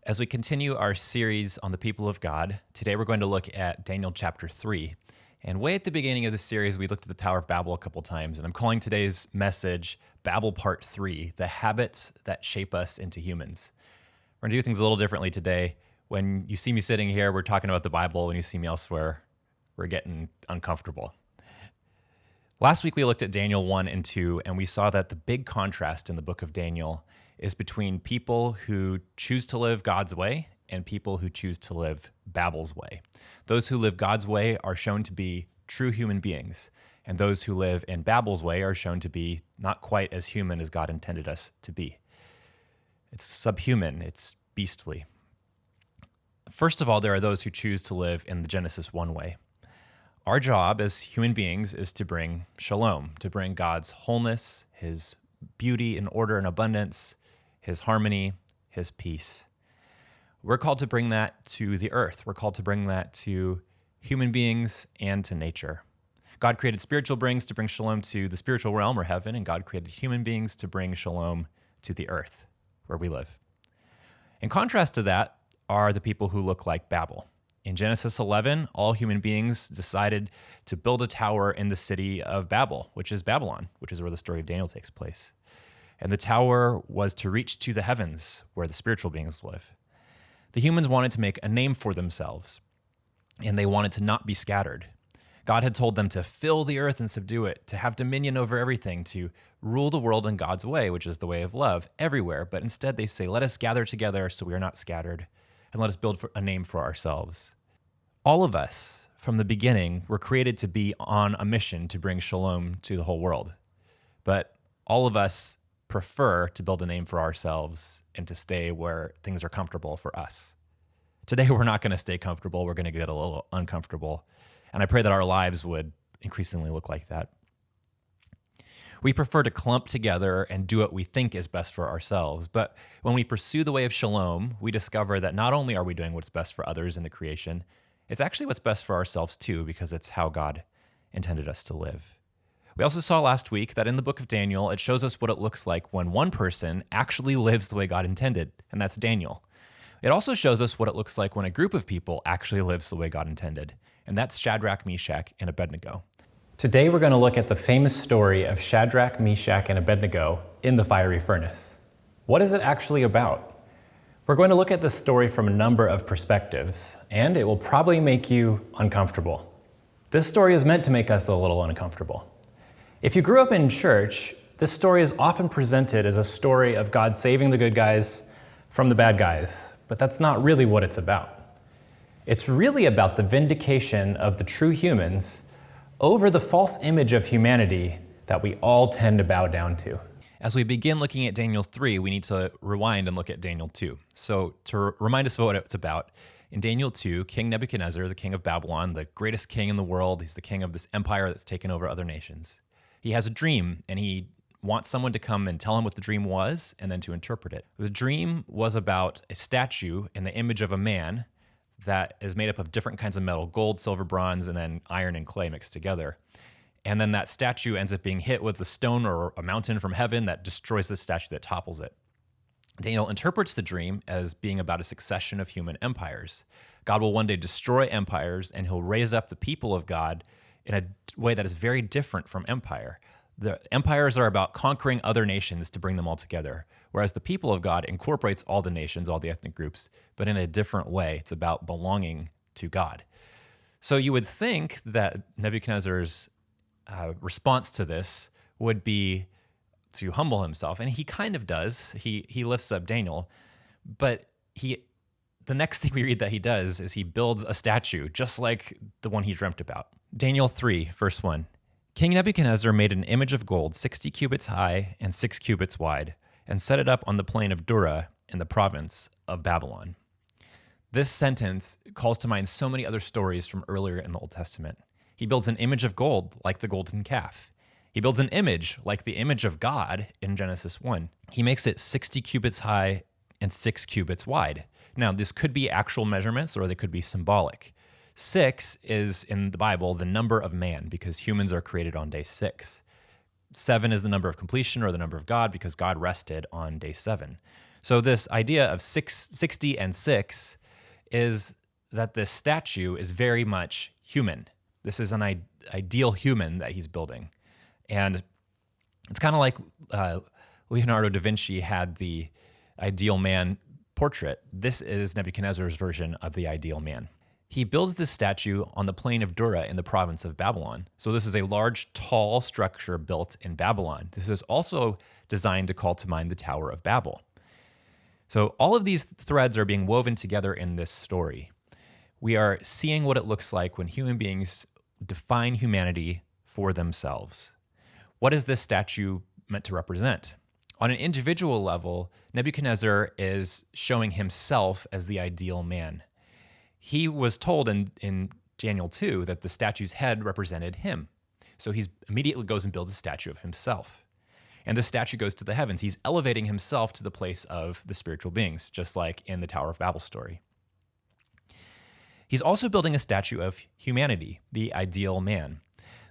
As we continue our series on the people of God, today we're going to look at Daniel chapter 3. And way at the beginning of the series, we looked at the Tower of Babel a couple times, and I'm calling today's message Babel Part 3, the habits that shape us into humans. We're going to do things a little differently today. When you see me sitting here, we're talking about the Bible. When you see me elsewhere, we're getting uncomfortable. Last week, we looked at Daniel 1 and 2, and we saw that the big contrast in the book of Daniel is between people who choose to live God's way and people who choose to live Babel's way. Those who live God's way are shown to be true human beings, and those who live in Babel's way are shown to be not quite as human as God intended us to be. It's subhuman, it's beastly. First of all, there are those who choose to live in the Genesis 1 way. Our job as human beings is to bring shalom, to bring God's wholeness, his beauty and order and abundance, his harmony, his peace. We're called to bring that to the earth. We're called to bring that to human beings and to nature. God created spiritual beings to bring shalom to the spiritual realm or heaven, and God created human beings to bring shalom to the earth where we live. In contrast to that are the people who look like Babel. In Genesis 11, all human beings decided to build a tower in the city of Babel, which is Babylon, which is where the story of Daniel takes place. And the tower was to reach to the heavens where the spiritual beings live. The humans wanted to make a name for themselves, and they wanted to not be scattered. God had told them to fill the earth and subdue it, to have dominion over everything, to rule the world in God's way, which is the way of love, everywhere. But instead they say, let us gather together so we are not scattered, and let us build a name for ourselves. All of us, from the beginning, were created to be on a mission to bring shalom to the whole world. But all of us prefer to build a name for ourselves and to stay where things are comfortable for us. Today, we're not going to stay comfortable. We're going to get a little uncomfortable. And I pray that our lives would increasingly look like that. We prefer to clump together and do what we think is best for ourselves. But when we pursue the way of shalom, we discover that not only are we doing what's best for others in the creation, it's actually what's best for ourselves too, because it's how God intended us to live. We also saw last week that in the book of Daniel, it shows us what it looks like when one person actually lives the way God intended, and that's Daniel. It also shows us what it looks like when a group of people actually lives the way God intended, and that's Shadrach, Meshach, and Abednego. Today we're going to look at the famous story of Shadrach, Meshach, and Abednego in the fiery furnace. What is it actually about? We're going to look at this story from a number of perspectives, and it will probably make you uncomfortable. This story is meant to make us a little uncomfortable. If you grew up in church, this story is often presented as a story of God saving the good guys from the bad guys, but that's not really what it's about. It's really about the vindication of the true humans over the false image of humanity that we all tend to bow down to. As we begin looking at Daniel 3, we need to rewind and look at Daniel 2. So to remind us of what it's about, in Daniel 2, King Nebuchadnezzar, the king of Babylon, the greatest king in the world, he's the king of this empire that's taken over other nations. He has a dream, and he wants someone to come and tell him what the dream was and then to interpret it. The dream was about a statue in the image of a man that is made up of different kinds of metal, gold, silver, bronze, and then iron and clay mixed together. And then that statue ends up being hit with a stone or a mountain from heaven that destroys the statue, that topples it. Daniel interprets the dream as being about a succession of human empires. God will one day destroy empires, and he'll raise up the people of God in a way that is very different from empire. The empires are about conquering other nations to bring them all together, whereas the people of God incorporates all the nations, all the ethnic groups, but in a different way. It's about belonging to God. So you would think that Nebuchadnezzar's response to this would be to humble himself, and he kind of does. He lifts up Daniel, but the next thing we read that he does is he builds a statue, just like the one he dreamt about. Daniel 3, verse 1. King Nebuchadnezzar made an image of gold 60 cubits high and 6 cubits wide, and set it up on the plain of Dura in the province of Babylon. This sentence calls to mind so many other stories from earlier in the Old Testament. He builds an image of gold like the golden calf. He builds an image like the image of God in Genesis 1. He makes it 60 cubits high and 6 cubits wide. Now, this could be actual measurements or they could be symbolic. 6 is, in the Bible, the number of man because humans are created on day 6. 7 is the number of completion or the number of God because God rested on day 7. So this idea of 60 and 6 is that this statue is very much human. This is an ideal human that he's building. And it's kind of like Leonardo da Vinci had the ideal man portrait. This is Nebuchadnezzar's version of the ideal man. He builds this statue on the plain of Dura in the province of Babylon. So this is a large, tall structure built in Babylon. This is also designed to call to mind the Tower of Babel. So all of these threads are being woven together in this story. We are seeing what it looks like when human beings define humanity for themselves. What is this statue meant to represent? On an individual level, Nebuchadnezzar is showing himself as the ideal man. He was told in Daniel 2 that the statue's head represented him. So he immediately goes and builds a statue of himself. And the statue goes to the heavens. He's elevating himself to the place of the spiritual beings, just like in the Tower of Babel story. He's also building a statue of humanity, the ideal man.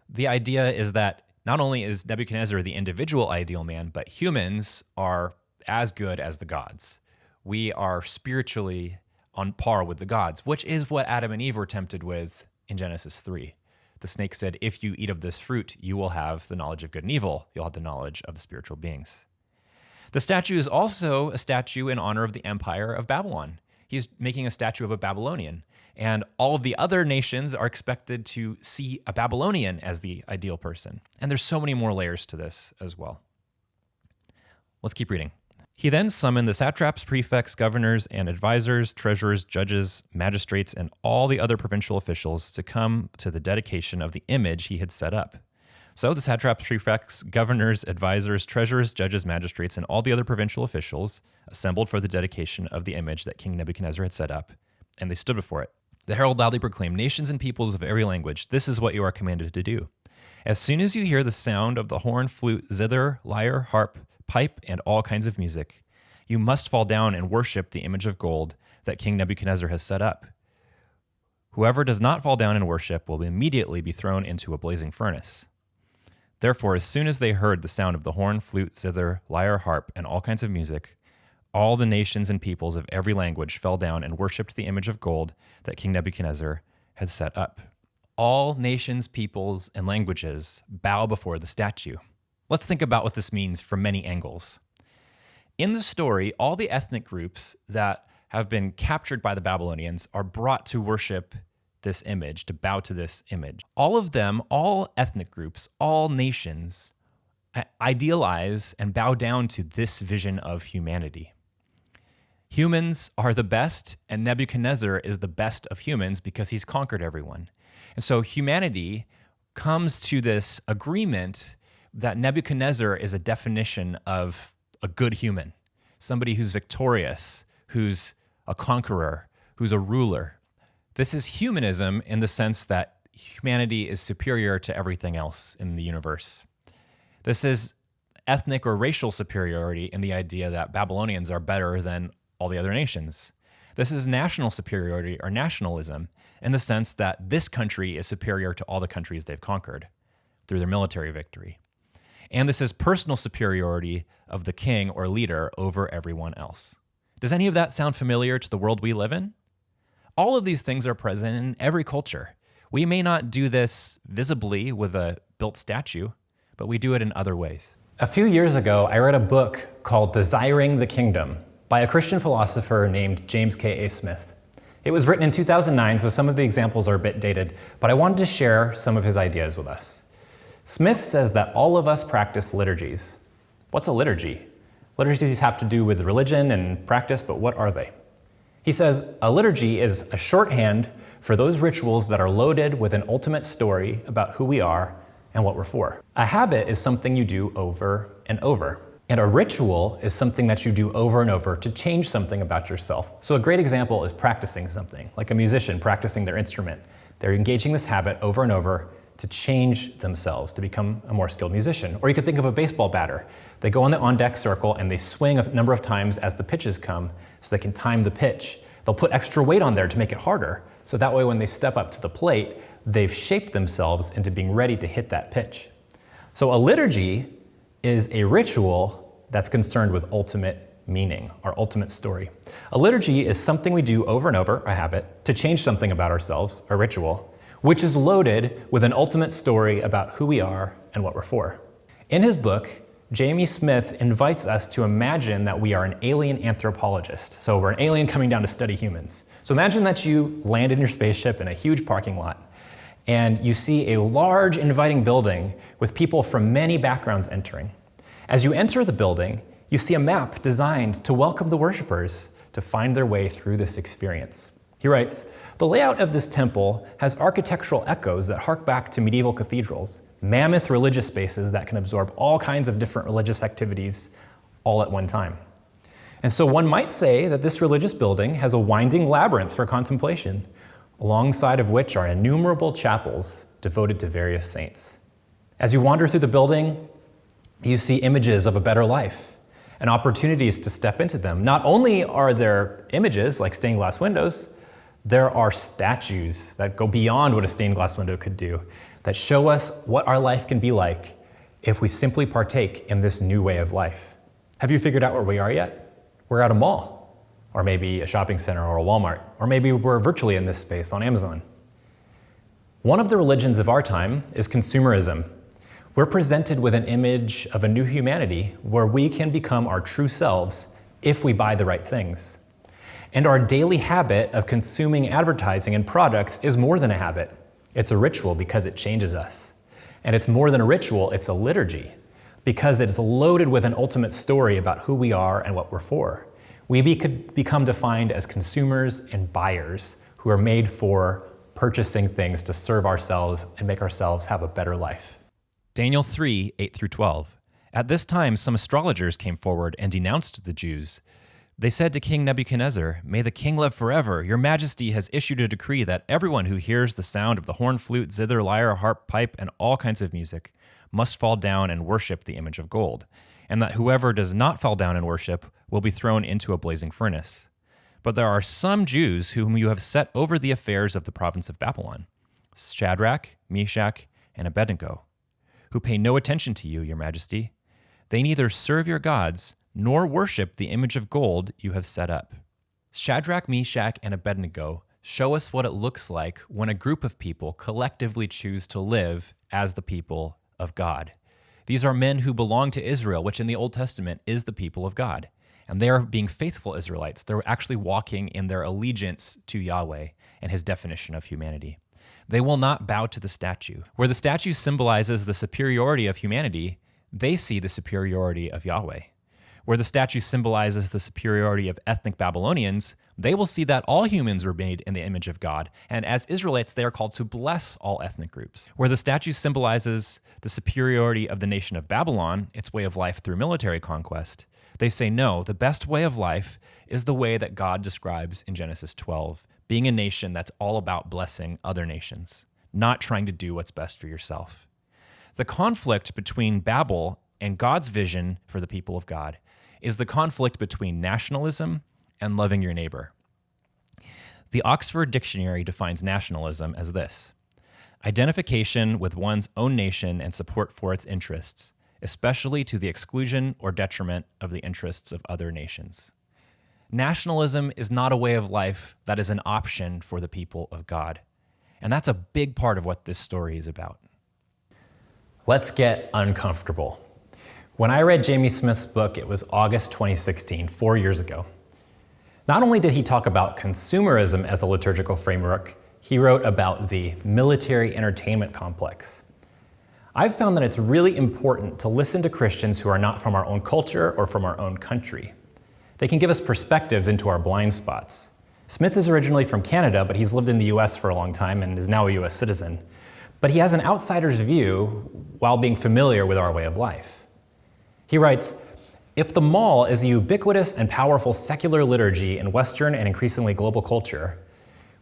The idea is that not only is Nebuchadnezzar the individual ideal man, but humans are as good as the gods. We are spiritually on par with the gods, which is what Adam and Eve were tempted with in Genesis 3. The snake said, if you eat of this fruit, you will have the knowledge of good and evil. You'll have the knowledge of the spiritual beings. The statue is also a statue in honor of the empire of Babylon. He's making a statue of a Babylonian, and all of the other nations are expected to see a Babylonian as the ideal person. And there's so many more layers to this as well. Let's keep reading. He then summoned the satraps, prefects, governors, and advisors, treasurers, judges, magistrates, and all the other provincial officials to come to the dedication of the image he had set up. So the satraps, prefects, governors, advisors, treasurers, judges, magistrates, and all the other provincial officials assembled for the dedication of the image that King Nebuchadnezzar had set up, and they stood before it. The herald loudly proclaimed, nations and peoples of every language, this is what you are commanded to do. As soon as you hear the sound of the horn, flute, zither, lyre, harp, pipe, and all kinds of music, you must fall down and worship the image of gold that King Nebuchadnezzar has set up. Whoever does not fall down and worship will immediately be thrown into a blazing furnace. Therefore, as soon as they heard the sound of the horn, flute, zither, lyre, harp, and all kinds of music, all the nations and peoples of every language fell down and worshipped the image of gold that King Nebuchadnezzar had set up. All nations, peoples, and languages bow before the statue. Let's think about what this means from many angles. In the story, all the ethnic groups that have been captured by the Babylonians are brought to worship this image, to bow to this image. All of them, all ethnic groups, all nations, idealize and bow down to this vision of humanity. Humans are the best, and Nebuchadnezzar is the best of humans because he's conquered everyone. And so humanity comes to this agreement that Nebuchadnezzar is a definition of a good human, somebody who's victorious, who's a conqueror, who's a ruler. This is humanism in the sense that humanity is superior to everything else in the universe. This is ethnic or racial superiority in the idea that Babylonians are better than all the other nations. This is national superiority or nationalism in the sense that this country is superior to all the countries they've conquered through their military victory. And this is personal superiority of the king or leader over everyone else. Does any of that sound familiar to the world we live in? All of these things are present in every culture. We may not do this visibly with a built statue, but we do it in other ways. A few years ago, I read a book called Desiring the Kingdom by a Christian philosopher named James K.A. Smith. It was written in 2009, so some of the examples are a bit dated, but I wanted to share some of his ideas with us. Smith says that all of us practice liturgies. What's a liturgy? Liturgies have to do with religion and practice, but what are they? He says a liturgy is a shorthand for those rituals that are loaded with an ultimate story about who we are and what we're for. A habit is something you do over and over. And a ritual is something that you do over and over to change something about yourself. So a great example is practicing something, like a musician practicing their instrument. They're engaging this habit over and over to change themselves, to become a more skilled musician. Or you could think of a baseball batter. They go on the on-deck circle and they swing a number of times as the pitches come so they can time the pitch. They'll put extra weight on there to make it harder, so that way when they step up to the plate, they've shaped themselves into being ready to hit that pitch. So a liturgy is a ritual that's concerned with ultimate meaning, our ultimate story. A liturgy is something we do over and over, a habit, to change something about ourselves, a ritual, which is loaded with an ultimate story about who we are and what we're for. In his book, Jamie Smith invites us to imagine that we are an alien anthropologist. So we're an alien coming down to study humans. So imagine that you land in your spaceship in a huge parking lot, and you see a large, inviting building with people from many backgrounds entering. As you enter the building, you see a map designed to welcome the worshipers to find their way through this experience. He writes, "The layout of this temple has architectural echoes that hark back to medieval cathedrals, mammoth religious spaces that can absorb all kinds of different religious activities all at one time. And so one might say that this religious building has a winding labyrinth for contemplation, alongside of which are innumerable chapels devoted to various saints. As you wander through the building, you see images of a better life and opportunities to step into them. Not only are there images like stained glass windows, there are statues that go beyond what a stained glass window could do, that show us what our life can be like if we simply partake in this new way of life. Have you figured out where we are yet? We're at a mall, or maybe a shopping center or a Walmart, or maybe we're virtually in this space on Amazon. One of the religions of our time is consumerism. We're presented with an image of a new humanity where we can become our true selves if we buy the right things. And our daily habit of consuming advertising and products is more than a habit. It's a ritual because it changes us. And it's more than a ritual, it's a liturgy because it is loaded with an ultimate story about who we are and what we're for. We could become defined as consumers and buyers who are made for purchasing things to serve ourselves and make ourselves have a better life. Daniel 3, 8 through 12. At this time, some astrologers came forward and denounced the Jews. They said to King Nebuchadnezzar, "May the king live forever. Your majesty has issued a decree that everyone who hears the sound of the horn, flute, zither, lyre, harp, pipe, and all kinds of music must fall down and worship the image of gold, and that whoever does not fall down and worship will be thrown into a blazing furnace. But there are some Jews whom you have set over the affairs of the province of Babylon, Shadrach, Meshach, and Abednego, who pay no attention to you, your majesty. They neither serve your gods nor worship the image of gold you have set up." Shadrach, Meshach, and Abednego show us what it looks like when a group of people collectively choose to live as the people of God. These are men who belong to Israel, which in the Old Testament is the people of God. And they are being faithful Israelites. They're actually walking in their allegiance to Yahweh and his definition of humanity. They will not bow to the statue. Where the statue symbolizes the superiority of humanity, they see the superiority of Yahweh. Where the statue symbolizes the superiority of ethnic Babylonians, they will see that all humans were made in the image of God, and as Israelites, they are called to bless all ethnic groups. Where the statue symbolizes the superiority of the nation of Babylon, its way of life through military conquest, they say no, the best way of life is the way that God describes in Genesis 12, being a nation that's all about blessing other nations, not trying to do what's best for yourself. The conflict between Babel and God's vision for the people of God is the conflict between nationalism and loving your neighbor. The Oxford Dictionary defines nationalism as this: identification with one's own nation and support for its interests, especially to the exclusion or detriment of the interests of other nations. Nationalism is not a way of life that is an option for the people of God. And that's a big part of what this story is about. Let's get uncomfortable. When I read Jamie Smith's book, it was August 2016, 4 years ago. Not only did he talk about consumerism as a liturgical framework, he wrote about the military entertainment complex. I've found that it's really important to listen to Christians who are not from our own culture or from our own country. They can give us perspectives into our blind spots. Smith is originally from Canada, but he's lived in the US for a long time and is now a US citizen. But he has an outsider's view while being familiar with our way of life. He writes, "If the mall is a ubiquitous and powerful secular liturgy in Western and increasingly global culture,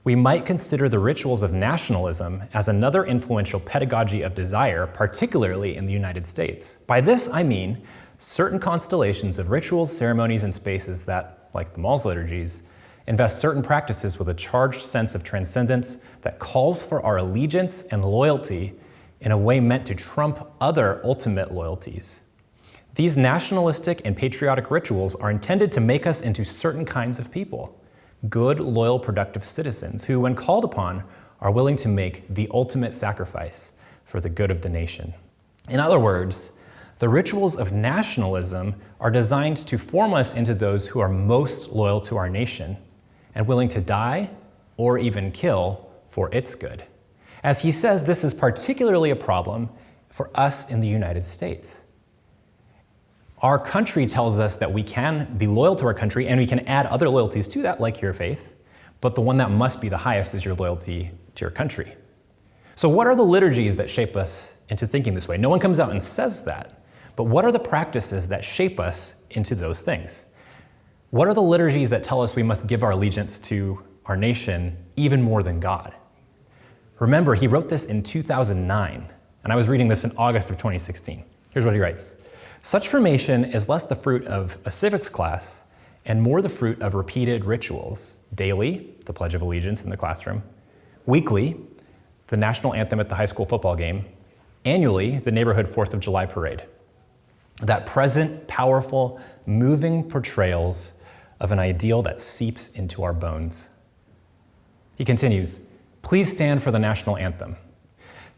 we might consider the rituals of nationalism as another influential pedagogy of desire, particularly in the United States. By this, I mean certain constellations of rituals, ceremonies, and spaces that, like the mall's liturgies, invest certain practices with a charged sense of transcendence that calls for our allegiance and loyalty in a way meant to trump other ultimate loyalties. These nationalistic and patriotic rituals are intended to make us into certain kinds of people, good, loyal, productive citizens who, when called upon, are willing to make the ultimate sacrifice for the good of the nation. In other words, the rituals of nationalism are designed to form us into those who are most loyal to our nation and willing to die or even kill for its good. As he says, this is particularly a problem for us in the United States. Our country tells us that we can be loyal to our country and we can add other loyalties to that, like your faith, but the one that must be the highest is your loyalty to your country. So what are the liturgies that shape us into thinking this way? No one comes out and says that, but what are the practices that shape us into those things? What are the liturgies that tell us we must give our allegiance to our nation even more than God? Remember, he wrote this in 2009, and I was reading this in August of 2016. Here's what he writes. Such formation is less the fruit of a civics class and more the fruit of repeated rituals. Daily, the Pledge of Allegiance in the classroom. Weekly, the national anthem at the high school football game. Annually, the neighborhood 4th of July parade. That present, powerful, moving portrayals of an ideal that seeps into our bones. He continues, please stand for the national anthem.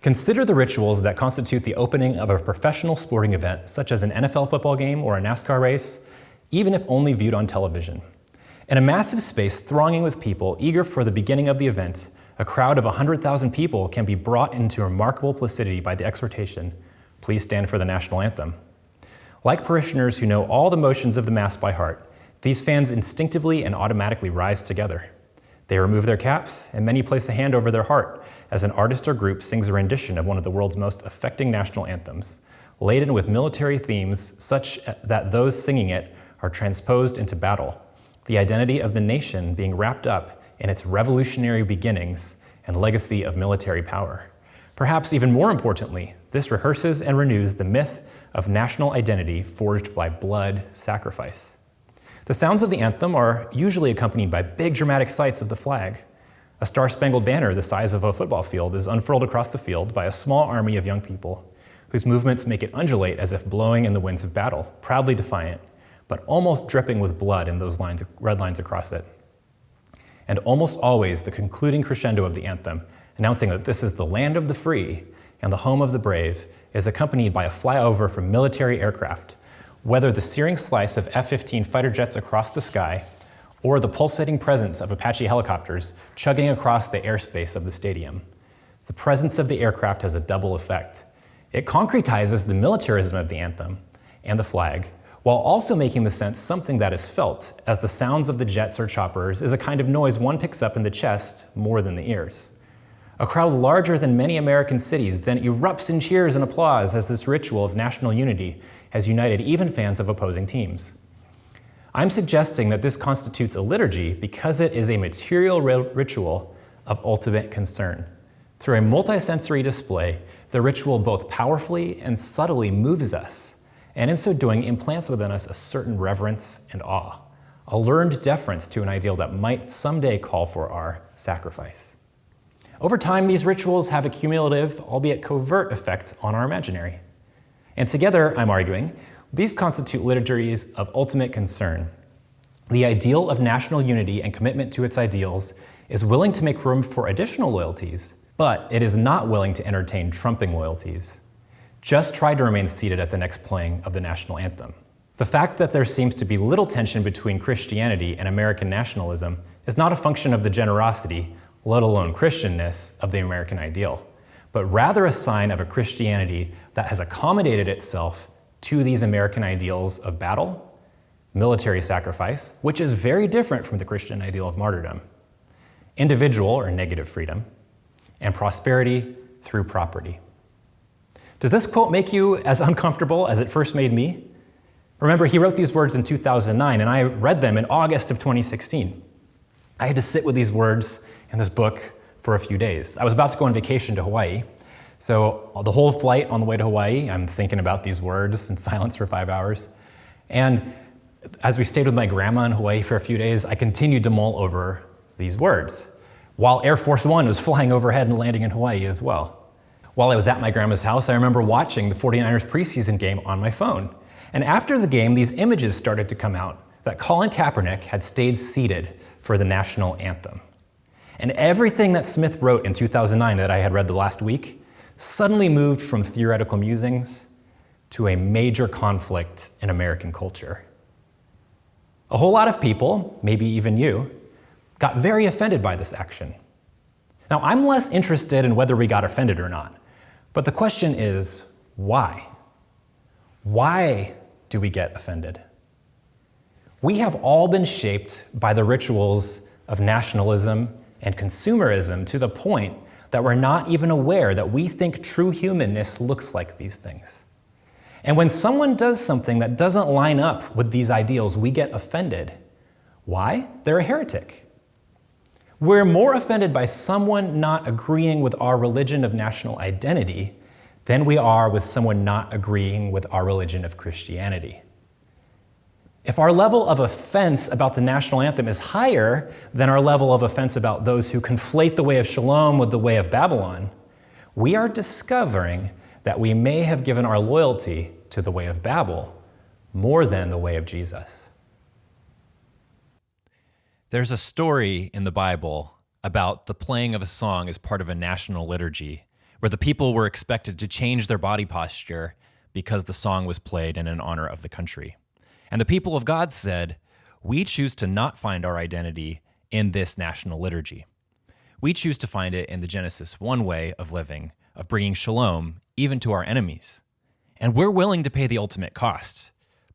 Consider the rituals that constitute the opening of a professional sporting event, such as an NFL football game or a NASCAR race, even if only viewed on television. In a massive space thronging with people eager for the beginning of the event, a crowd of 100,000 people can be brought into remarkable placidity by the exhortation, please stand for the national anthem. Like parishioners who know all the motions of the Mass by heart, these fans instinctively and automatically rise together. They remove their caps, and many place a hand over their heart as an artist or group sings a rendition of one of the world's most affecting national anthems, laden with military themes such that those singing it are transposed into battle, the identity of the nation being wrapped up in its revolutionary beginnings and legacy of military power. Perhaps even more importantly, this rehearses and renews the myth of national identity forged by blood sacrifice. The sounds of the anthem are usually accompanied by big dramatic sights of the flag. A star-spangled banner the size of a football field is unfurled across the field by a small army of young people, whose movements make it undulate as if blowing in the winds of battle, proudly defiant, but almost dripping with blood in those lines, red lines across it. And almost always the concluding crescendo of the anthem, announcing that this is the land of the free and the home of the brave, is accompanied by a flyover from military aircraft, whether the searing slice of F-15 fighter jets across the sky or the pulsating presence of Apache helicopters chugging across the airspace of the stadium. The presence of the aircraft has a double effect. It concretizes the militarism of the anthem and the flag, while also making the sense something that is felt, as the sounds of the jets or choppers is a kind of noise one picks up in the chest more than the ears. A crowd larger than many American cities then erupts in cheers and applause as this ritual of national unity has united even fans of opposing teams. I'm suggesting that this constitutes a liturgy because it is a material ritual of ultimate concern. Through a multisensory display, the ritual both powerfully and subtly moves us, and in so doing implants within us a certain reverence and awe, a learned deference to an ideal that might someday call for our sacrifice. Over time, these rituals have a cumulative, albeit covert, effect on our imaginary. And together, I'm arguing, these constitute liturgies of ultimate concern. The ideal of national unity and commitment to its ideals is willing to make room for additional loyalties, but it is not willing to entertain trumping loyalties. Just try to remain seated at the next playing of the national anthem. The fact that there seems to be little tension between Christianity and American nationalism is not a function of the generosity, let alone Christianness, of the American ideal, but rather a sign of a Christianity that has accommodated itself to these American ideals of battle, military sacrifice, which is very different from the Christian ideal of martyrdom, individual or negative freedom, and prosperity through property. Does this quote make you as uncomfortable as it first made me? Remember, he wrote these words in 2009, and I read them in August of 2016. I had to sit with these words in this book for a few days. I was about to go on vacation to Hawaii, so the whole flight on the way to Hawaii, I'm thinking about these words in silence for 5 hours. And as we stayed with my grandma in Hawaii for a few days, I continued to mull over these words, while Air Force One was flying overhead and landing in Hawaii as well. While I was at my grandma's house, I remember watching the 49ers preseason game on my phone. And after the game, these images started to come out that Colin Kaepernick had stayed seated for the national anthem. And everything that Smith wrote in 2009 that I had read the last week suddenly moved from theoretical musings to a major conflict in American culture. A whole lot of people, maybe even you, got very offended by this action. Now, I'm less interested in whether we got offended or not, but the question is, why? Why do we get offended? We have all been shaped by the rituals of nationalism and consumerism to the point that we're not even aware that we think true humanness looks like these things. And when someone does something that doesn't line up with these ideals, we get offended. Why? They're a heretic. We're more offended by someone not agreeing with our religion of national identity than we are with someone not agreeing with our religion of Christianity. If our level of offense about the national anthem is higher than our level of offense about those who conflate the way of shalom with the way of Babylon, we are discovering that we may have given our loyalty to the way of Babel more than the way of Jesus. There's a story in the Bible about the playing of a song as part of a national liturgy, where the people were expected to change their body posture because the song was played in honor of the country. And the people of God said, we choose to not find our identity in this national liturgy. We choose to find it in the Genesis 1 way of living, of bringing shalom even to our enemies. And we're willing to pay the ultimate cost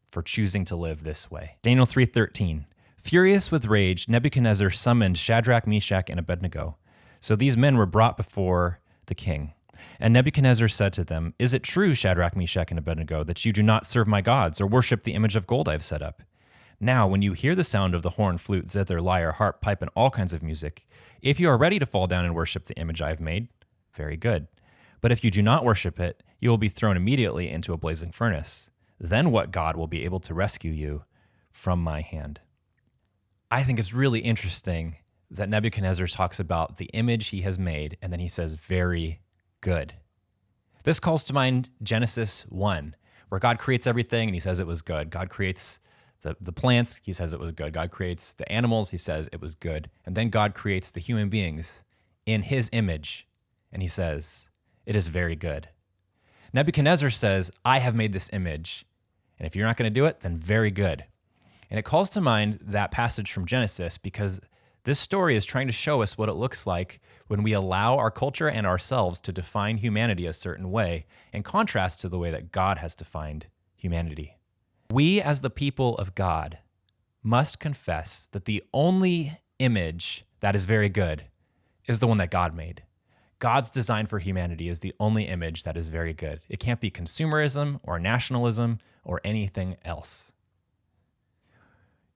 for choosing to live this way. Daniel 3:13. Furious with rage, Nebuchadnezzar summoned Shadrach, Meshach, and Abednego. So these men were brought before the king. And Nebuchadnezzar said to them, is it true, Shadrach, Meshach, and Abednego, that you do not serve my gods or worship the image of gold I have set up? Now, when you hear the sound of the horn, flute, zither, lyre, harp, pipe, and all kinds of music, if you are ready to fall down and worship the image I have made, very good. But if you do not worship it, you will be thrown immediately into a blazing furnace. Then what God will be able to rescue you from my hand? I think it's really interesting that Nebuchadnezzar talks about the image he has made, and then he says, very good. This calls to mind Genesis 1, where God creates everything and he says it was good. God creates the plants, he says it was good. God creates the animals, he says it was good. And then God creates the human beings in his image, and he says, it is very good. Nebuchadnezzar says, I have made this image, and if you're not going to do it, then very good. And it calls to mind that passage from Genesis because this story is trying to show us what it looks like when we allow our culture and ourselves to define humanity a certain way, in contrast to the way that God has defined humanity. We, as the people of God, must confess that the only image that is very good is the one that God made. God's design for humanity is the only image that is very good. It can't be consumerism or nationalism or anything else.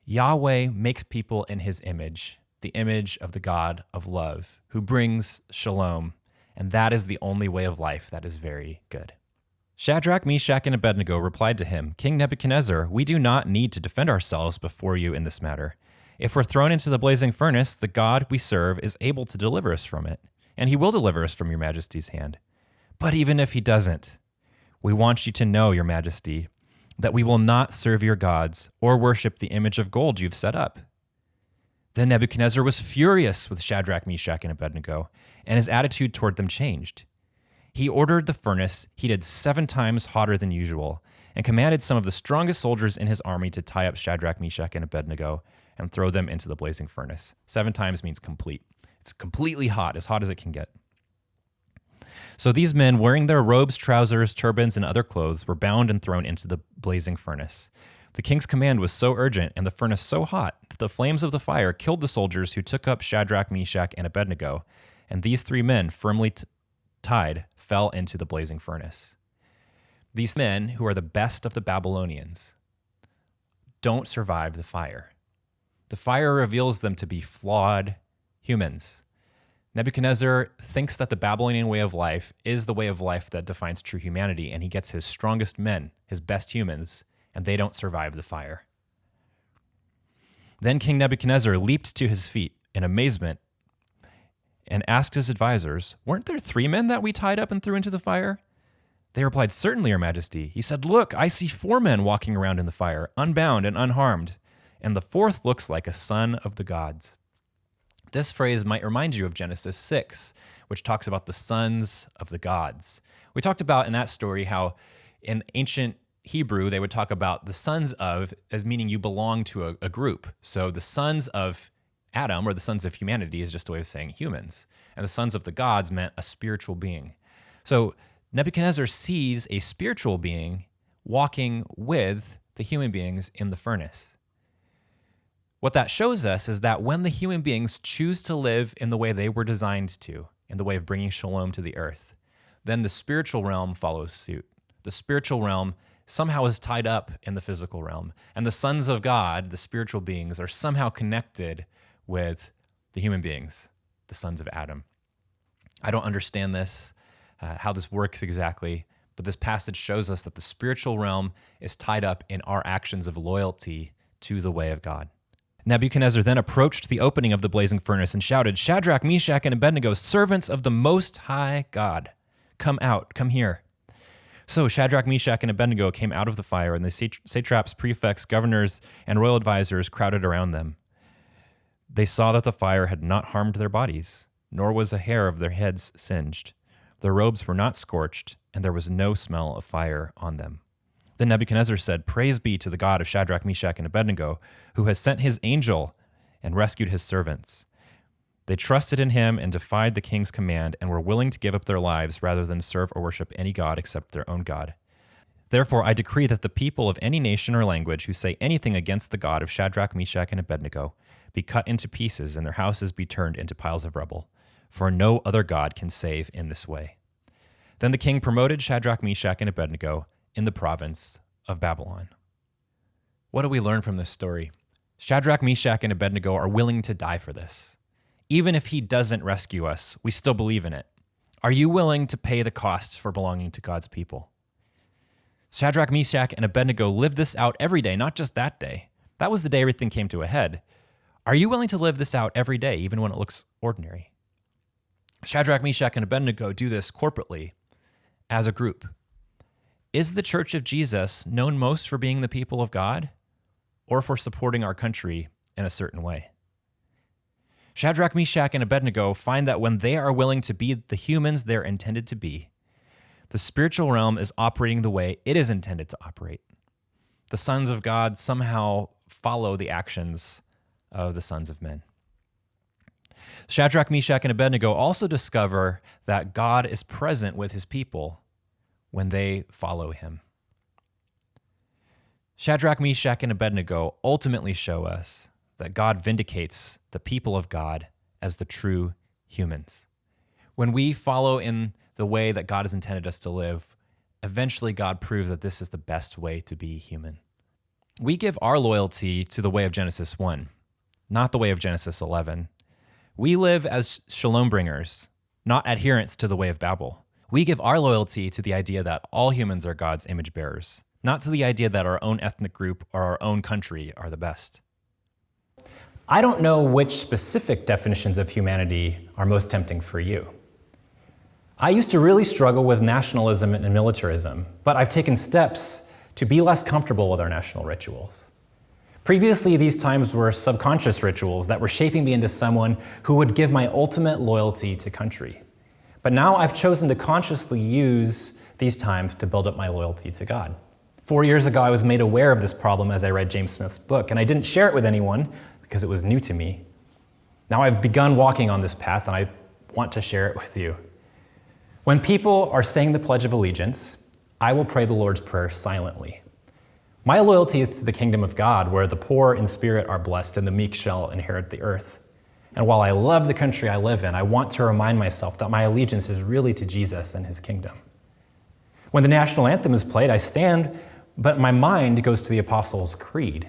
Yahweh makes people in his image, the image of the God of love, who brings shalom, and that is the only way of life that is very good. Shadrach, Meshach, and Abednego replied to him, King Nebuchadnezzar, we do not need to defend ourselves before you in this matter. If we're thrown into the blazing furnace, the God we serve is able to deliver us from it, and he will deliver us from your majesty's hand. But even if he doesn't, we want you to know, your majesty, that we will not serve your gods or worship the image of gold you've set up. Then Nebuchadnezzar was furious with Shadrach, Meshach, and Abednego, and his attitude toward them changed. He ordered the furnace heated 7 times hotter than usual, and commanded some of the strongest soldiers in his army to tie up Shadrach, Meshach, and Abednego and throw them into the blazing furnace. 7 times means complete. It's completely hot as it can get. So these men, wearing their robes, trousers, turbans, and other clothes, were bound and thrown into the blazing furnace. The king's command was so urgent and the furnace so hot that the flames of the fire killed the soldiers who took up Shadrach, Meshach, and Abednego, and these 3 men, firmly tied, fell into the blazing furnace. These men, who are the best of the Babylonians, don't survive the fire. The fire reveals them to be flawed humans. Nebuchadnezzar thinks that the Babylonian way of life is the way of life that defines true humanity, and he gets his strongest men, his best humans, and they don't survive the fire. Then King Nebuchadnezzar leaped to his feet in amazement and asked his advisors, weren't there 3 men that we tied up and threw into the fire? They replied, "Certainly, Your Majesty." He said, "Look, I see 4 men walking around in the fire, unbound and unharmed, and the 4th looks like a son of the gods." This phrase might remind you of Genesis 6, which talks about the sons of the gods. We talked about in that story how in ancient Hebrew, they would talk about the sons of as meaning you belong to a group. So the sons of Adam, or the sons of humanity, is just a way of saying humans. And the sons of the gods meant a spiritual being. So Nebuchadnezzar sees a spiritual being walking with the human beings in the furnace. What that shows us is that when the human beings choose to live in the way they were designed to, in the way of bringing shalom to the earth, then the spiritual realm follows suit. The spiritual realm somehow is tied up in the physical realm. And the sons of God, the spiritual beings, are somehow connected with the human beings, the sons of Adam. I don't understand this, how this works exactly, but this passage shows us that the spiritual realm is tied up in our actions of loyalty to the way of God. Nebuchadnezzar then approached the opening of the blazing furnace and shouted, "Shadrach, Meshach, and Abednego, servants of the Most High God, come out, come here." So Shadrach, Meshach, and Abednego came out of the fire, and the satraps, prefects, governors, and royal advisors crowded around them. They saw that the fire had not harmed their bodies, nor was a hair of their heads singed. Their robes were not scorched, and there was no smell of fire on them. Then Nebuchadnezzar said, "Praise be to the God of Shadrach, Meshach, and Abednego, who has sent his angel and rescued his servants. They trusted in him and defied the king's command and were willing to give up their lives rather than serve or worship any god except their own God. Therefore, I decree that the people of any nation or language who say anything against the God of Shadrach, Meshach, and Abednego be cut into pieces and their houses be turned into piles of rubble, for no other God can save in this way." Then the king promoted Shadrach, Meshach, and Abednego in the province of Babylon. What do we learn from this story? Shadrach, Meshach, and Abednego are willing to die for this. Even if he doesn't rescue us, we still believe in it. Are you willing to pay the costs for belonging to God's people? Shadrach, Meshach, and Abednego lived this out every day, not just that day. That was the day everything came to a head. Are you willing to live this out every day, even when it looks ordinary? Shadrach, Meshach, and Abednego do this corporately, as a group. Is the Church of Jesus known most for being the people of God, or for supporting our country in a certain way? Shadrach, Meshach, and Abednego find that when they are willing to be the humans they're intended to be, the spiritual realm is operating the way it is intended to operate. The sons of God somehow follow the actions of the sons of men. Shadrach, Meshach, and Abednego also discover that God is present with his people when they follow him. Shadrach, Meshach, and Abednego ultimately show us that God vindicates the people of God as the true humans. When we follow in the way that God has intended us to live, eventually God proves that this is the best way to be human. We give our loyalty to the way of Genesis 1, not the way of Genesis 11. We live as shalom bringers, not adherents to the way of Babel. We give our loyalty to the idea that all humans are God's image bearers, not to the idea that our own ethnic group or our own country are the best. I don't know which specific definitions of humanity are most tempting for you. I used to really struggle with nationalism and militarism, but I've taken steps to be less comfortable with our national rituals. Previously, these times were subconscious rituals that were shaping me into someone who would give my ultimate loyalty to country. But now I've chosen to consciously use these times to build up my loyalty to God. 4 years ago, I was made aware of this problem as I read James Smith's book, and I didn't share it with anyone because it was new to me. Now I've begun walking on this path, and I want to share it with you. When people are saying the Pledge of Allegiance, I will pray the Lord's Prayer silently. My loyalty is to the kingdom of God, where the poor in spirit are blessed and the meek shall inherit the earth. And while I love the country I live in, I want to remind myself that my allegiance is really to Jesus and his kingdom. When the national anthem is played, I stand, but my mind goes to the Apostles' Creed,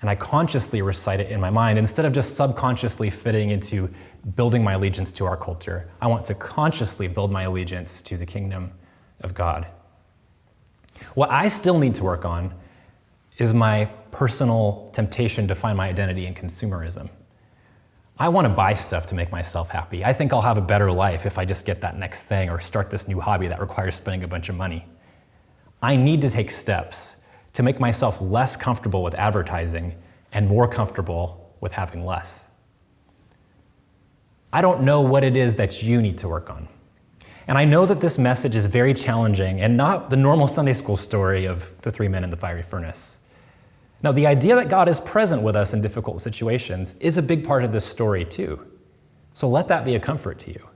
and I consciously recite it in my mind instead of just subconsciously fitting into building my allegiance to our culture. I want to consciously build my allegiance to the kingdom of God. What I still need to work on is my personal temptation to find my identity in consumerism. I want to buy stuff to make myself happy. I think I'll have a better life if I just get that next thing or start this new hobby that requires spending a bunch of money. I need to take steps to make myself less comfortable with advertising and more comfortable with having less. I don't know what it is that you need to work on. And I know that this message is very challenging and not the normal Sunday school story of the 3 men in the fiery furnace. Now, the idea that God is present with us in difficult situations is a big part of this story too. So let that be a comfort to you.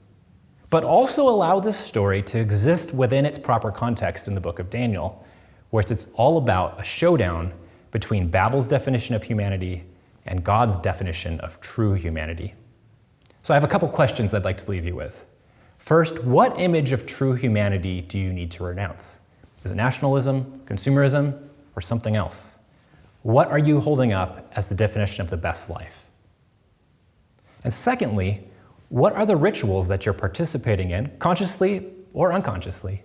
But also allow this story to exist within its proper context in the book of Daniel, where it's all about a showdown between Babel's definition of humanity and God's definition of true humanity. So I have a couple questions I'd like to leave you with. First, what image of true humanity do you need to renounce? Is it nationalism, consumerism, or something else? What are you holding up as the definition of the best life? And secondly, what are the rituals that you're participating in, consciously or unconsciously,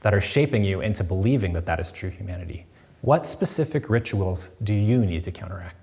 that are shaping you into believing that that is true humanity? What specific rituals do you need to counteract?